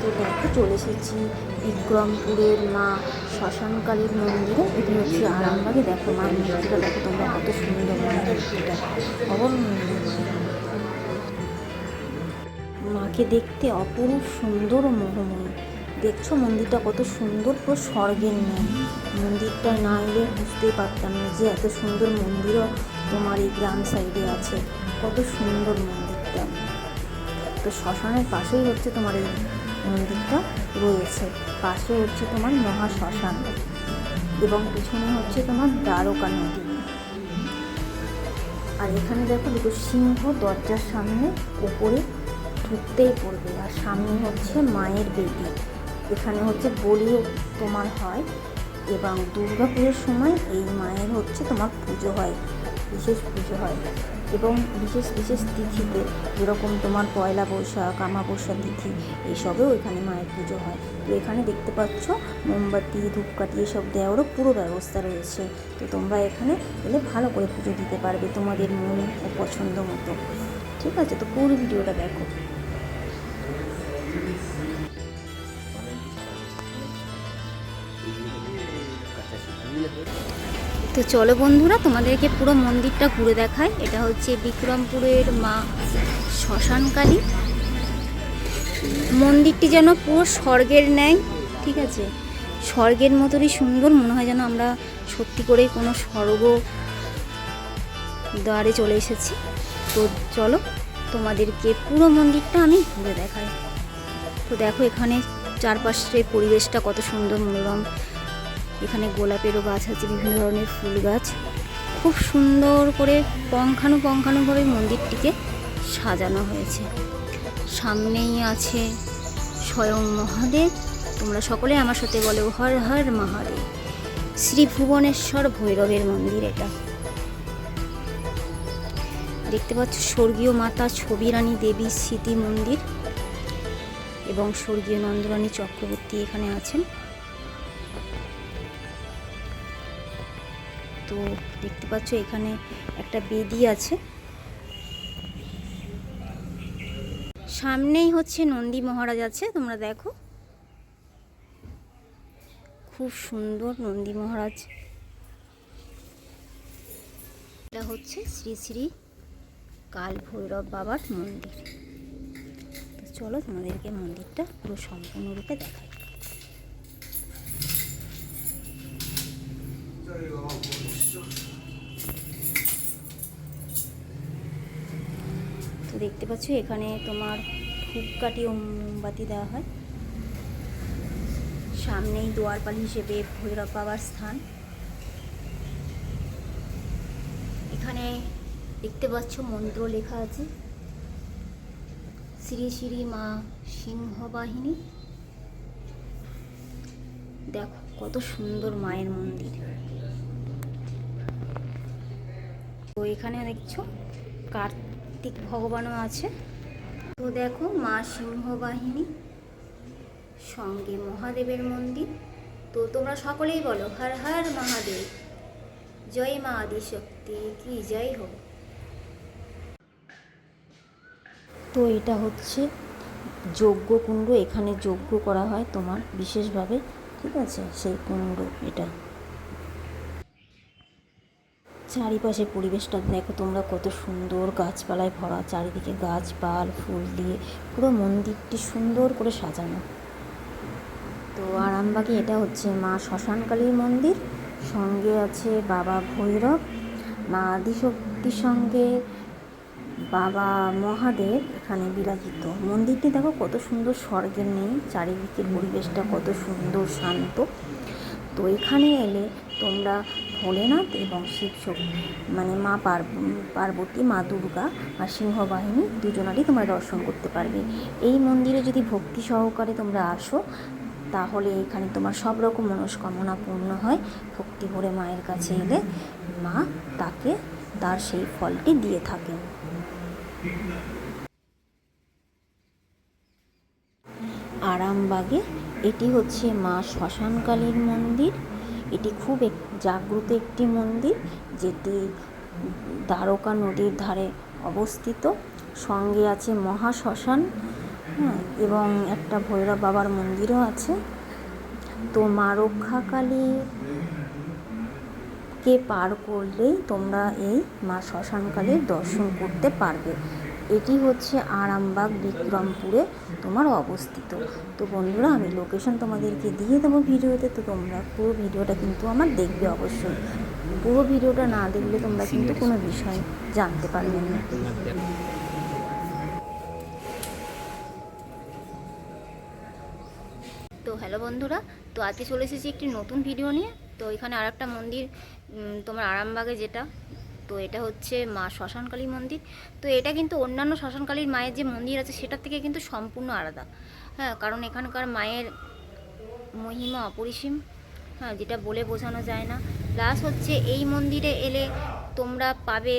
তো দেখো চলে এসেছি বিক্রমপুরের মা শ্মশানকালীর মন্দিরে। এটি হচ্ছে আরামবাগে। দেখো মায়ের মূর্তিটা দেখো তোমরা, কত সুন্দর মায়ের মূর্তিটা, অবন্য মাকে দেখতে অপরূপ সুন্দর ও মোহময়ী। দেখছো মন্দিরটা কত সুন্দর, পুরো স্বর্গের ন্যায়। মন্দিরটা না এলে বুঝতেই পারতাম না যে এত সুন্দর মন্দিরও তোমার এই গ্রাম সাইডে আছে। কত সুন্দর মন্দিরটা। তো শ্মশানের পাশেই হচ্ছে তোমার এই মন্দিরটা রয়েছে। পাশে হচ্ছে তোমার মহা শ্মশান এবং পিছনে হচ্ছে তোমার দ্বারকা নদী। আর এখানে দেখো দুটো সিংহ দরজার সামনে ওপরে ঢুকতেই পড়বে। আর সামনে হচ্ছে মায়ের বেদি। এখানে হচ্ছে বলিও তোমার হয় এবং দুর্গা পুজোর সময় এই মায়ের হচ্ছে তোমার পুজো হয়, বিশেষ পুজো হয়। এবং বিশেষ বিশেষ তিথিতে যেরকম তোমার পয়লা বৈশাখ, আমাবস্যা তিথি, এইসবেও এখানে মায়ের পুজো হয়। তো এখানে দেখতে পাচ্ছ মোমবাতি, ধূপকাঠি এসব দেওয়ারও পুরো ব্যবস্থা রয়েছে। তো তোমরা এখানে এলে ভালো করে পুজো দিতে পারবে তোমাদের মন ও পছন্দ মতো। ঠিক আছে, তো পুরো ভিডিওটা দেখো। তো চলো বন্ধুরা, তোমাদেরকে পুরো মন্দিরটা ঘুরে দেখায়। এটা হচ্ছে বিক্রমপুরের মা শ্মশানকালী মন্দিরটি। যেন পুরো স্বর্গের ন্যায়, ঠিক আছে, স্বর্গের মতনই সুন্দর। মনে হয় যেন আমরা সত্যি করেই কোনো স্বর্গ দ্বারে চলে এসেছি। তো চলো তোমাদেরকে পুরো মন্দিরটা আমি ঘুরে দেখাই। তো দেখো এখানে চারপাশের পরিবেশটা কত সুন্দর মনোরম। এখানে গোলাপেরও গাছ আছে, বিভিন্ন ধরনের ফুল গাছ। খুব সুন্দর করে পঙ্খানুভাবে মন্দিরটিকে সাজানো হয়েছে। সামনেই আছে স্বয়ং মহাদেব। তোমরা সকলে আমার সাথে বলো হর হর মহাদেব। শ্রী ভুবনেশ্বর ভৈরবের মন্দির এটা। দেখতে পাচ্ছ স্বর্গীয় মাতা ছবিরানী দেবী স্মৃতি মন্দির এবং স্বর্গীয় নন্দরানী চক্রবর্তী এখানে আছেন। তো দেখতে পাচ্ছ এখানে একটা বেদি আছে। সামনেই হচ্ছে নন্দী মহারাজ আছে, তোমরা দেখো খুব সুন্দর নন্দী মহারাজ। এটা হচ্ছে শ্রী শ্রী কাল ভৈরব বাবার মন্দির। তো চলো তোমাদেরকে মন্দিরটা পুরো সম্পূর্ণরূপে দেখাই। তো দেখতে পাচ্ছ এখানে তোমার ধূপকাঠি ও মোমবাতি দেওয়া হয়। সামনেই দোয়ারপাল হিসেবে ভৈরব বাবার স্থান। এখানে দেখতে পাচ্ছ মন্ত্র লেখা আছে, শ্রী শ্রী মা সিংহবাহিনী। দেখো কত সুন্দর মায়ের মন্দির। তো এখানে দেখছো কার্তিক ভগবানও আছে। তো দেখো মা সিংহবাহিনী, সঙ্গে মহাদেবের মন্দির। তো তোমরা সকলেই বলো হর হর মহাদেব, জয় মা আদিশক্তি কি জয় হোক। তো এটা হচ্ছে যজ্ঞকুণ্ড। এখানে যজ্ঞ করা হয় তোমার বিশেষভাবে, ঠিক আছে, সেই কুণ্ড এটা। চারিপাশে পরিবেশটা দেখো তোমরা, কত সুন্দর গাছপালায় ভরা, চারিদিকে গাছপাল ফুল দিয়ে পুরো মন্দিরটি সুন্দর করে সাজানো। তো আরামবাগে এটা হচ্ছে মা শ্মশানকালীর মন্দির। সঙ্গে আছে বাবা ভৈরব, মা আদিশক্তির সঙ্গে বাবা মহাদেব এখানে বিরাজিত। মন্দিরটি দেখো কত সুন্দর, স্বর্গের নেই। চারিদিকের পরিবেশটা কত সুন্দর শান্ত। তো এখানে এলে তোমরা ভোলেনাথ এবং শিব মানে মা পার্বতী, মা দুর্গা আর সিংহবাহিনী দুজনারই তোমরা দর্শন করতে পারবে। এই মন্দিরে যদি ভক্তি সহকারে তোমরা আসো তাহলে এখানে তোমার সব রকম মনস্কামনা পূর্ণ হয়। ভক্তি ভরে মায়ের কাছে এলে মা তাকে তার সেই ফলটি দিয়ে থাকেন। আরামবাগে এটি হচ্ছে মা শ্মশানকালীর মন্দির। এটি খুব জাগ্রত একটি মন্দির, যেটি দ্বারকা নদীর ধারে অবস্থিত। সঙ্গে আছে মহা শ্মশান হ্যাঁ, এবং একটা ভৈরব বাবার মন্দিরও আছে। তো মা রক্ষাকালীকে পার করলেই তোমরা এই মা শ্মশানকালীর দর্শন করতে পারবে। এটি হচ্ছে আরামবাগ বিক্রমপুরে তোমার অবস্থিত। তো বন্ধুরা, আমি লোকেশন তোমাদেরকে দিয়ে দেবো ভিডিওতে, তো তোমরা পুরো ভিডিওটা কিন্তু আমার দেখবে অবশ্যই। পুরো ভিডিওটা না দেখলে তোমরা কিন্তু কোনো বিষয় জানতে পারবে না। তো হ্যালো বন্ধুরা, তো আজকে চলে এসেছি একটি নতুন ভিডিও নিয়ে। তো এখানে আর একটা মন্দির তোমার আরামবাগে, যেটা তো এটা হচ্ছে মা শ্মশানকালী মন্দির। তো এটা কিন্তু অন্যান্য শ্মশানকালীর মায়ের যে মন্দির আছে সেটার থেকে কিন্তু সম্পূর্ণ আলাদা। হ্যাঁ, কারণ এখানকার মায়ের মহিমা অপরিসীম, হ্যাঁ, যেটা বলে বোঝানো যায় না। প্লাস হচ্ছে এই মন্দিরে এলে তোমরা পাবে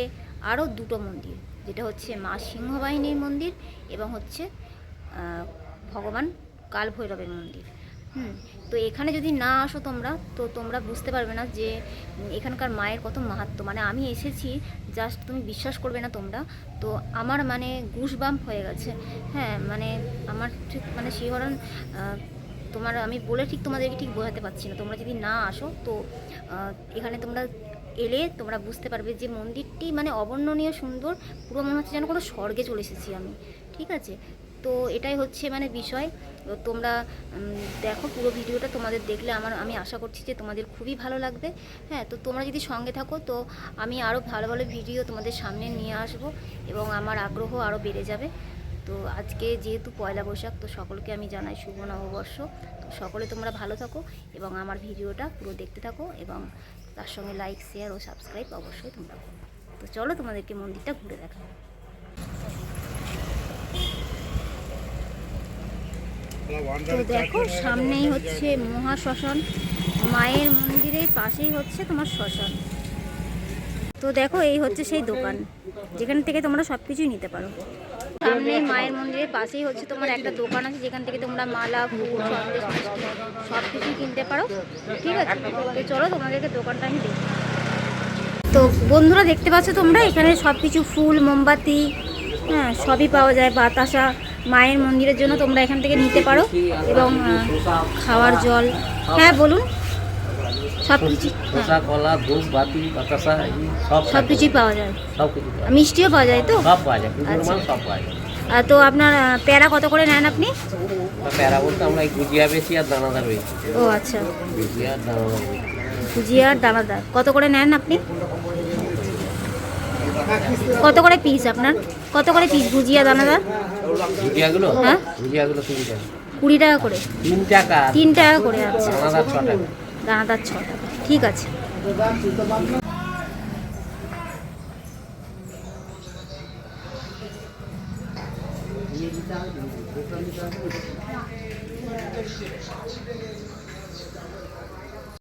আরও দুটো মন্দির, যেটা হচ্ছে মা সিংহবাহিনীর মন্দির এবং হচ্ছে ভগবান কাল ভৈরবের মন্দির। তো এখানে যদি না আসো তোমরা, তো তোমরা বুঝতে পারবে না যে এখানকার মায়ের কত মাহাত্ম্য। মানে আমি এসেছি, জাস্ট তুমি বিশ্বাস করবে না তোমরা, তো আমার মানে গুশবাম্প হয়ে গেছে। হ্যাঁ, মানে আমার ঠিক মানে শিহরণ তোমার আমি বলে ঠিক তোমাদেরকে ঠিক বোঝাতে পারছি না। তোমরা যদি না আসো, তো এখানে তোমরা এলে তোমরা বুঝতে পারবে যে মন্দিরটি মানে অবর্ণনীয় সুন্দর। পুরো মনে হচ্ছে যেন কোনো স্বর্গে চলে এসেছি আমি। ঠিক আছে, তো এটাই হচ্ছে মানে বিষয়। তোমরা দেখো পুরো ভিডিওটা, তোমাদের দেখলে আমি আশা করছি যে তোমাদের খুবই ভালো লাগবে। হ্যাঁ, তো তোমরা যদি সঙ্গে থাকো, তো আমি আরও ভালো ভালো ভিডিও তোমাদের সামনে নিয়ে আসব এবং আমার আগ্রহ আরও বেড়ে যাবে। তো আজকে যেহেতু পয়লা বৈশাখ, তো সকলকে আমি জানাই শুভ নববর্ষ। তো সকলে তোমরা ভালো থাকো এবং আমার ভিডিওটা পুরো দেখতে থাকো এবং তার সঙ্গে লাইক, শেয়ার ও সাবস্ক্রাইব অবশ্যই তোমরা করো। তো চলো তোমাদেরকে মন্দিরটা ঘুরে দেখাবো। তো দেখো, সামনেই হচ্ছে মহা শ্মশান, মায়ের মন্দিরের পাশেই হচ্ছে তোমার শ্মশান। তো দেখো, এই হচ্ছে সেই দোকান যেখান থেকে তোমরা সব কিছুই নিতে পারো। সামনে মায়ের মন্দিরের পাশেই হচ্ছে তোমার একটা দোকান আছে, যেখান থেকে তোমরা মালা, ফুল, সন্দেশ, মিষ্টি সব কিছুই কিনতে পারো। ঠিক আছে, তো চলো তোমাদেরকে দোকানটা আমি দেখি। তো বন্ধুরা, দেখতে পাচ্ছ তোমরা এখানে সব কিছু ফুল, মোমবাতি, হ্যাঁ, সবই পাওয়া যায়। বাতাসা মায়ের মন্দিরের জন্য তোমরা এখান থেকে নিতে পারো এবং খাওয়ার জল, হ্যাঁ বলুন, সব কিছু, সব কিছুই পাওয়া যায়। মিষ্টিও পাওয়া যায়, তো সব পাওয়া যায়, সব পাওয়া যায়। তো আপনার প্যারা কত করে নেন আপনি? প্যারা বলতে আমরা গুজিয়া বেশি আর দানাদার বেশি। ও আচ্ছা, গুজিয়া আর দানাদার কত করে নেন আপনি? কত করে পিস আপনার? কত করে পিস গুজিয়া দানাদার? গুজিয়াগুলো, হ্যাঁ, গুজিয়াগুলো 20 টাকা করে। 3 টাকা করে। আচ্ছা, দানাদার 6 টাকা। দানাদার 6 টাকা, ঠিক আছে।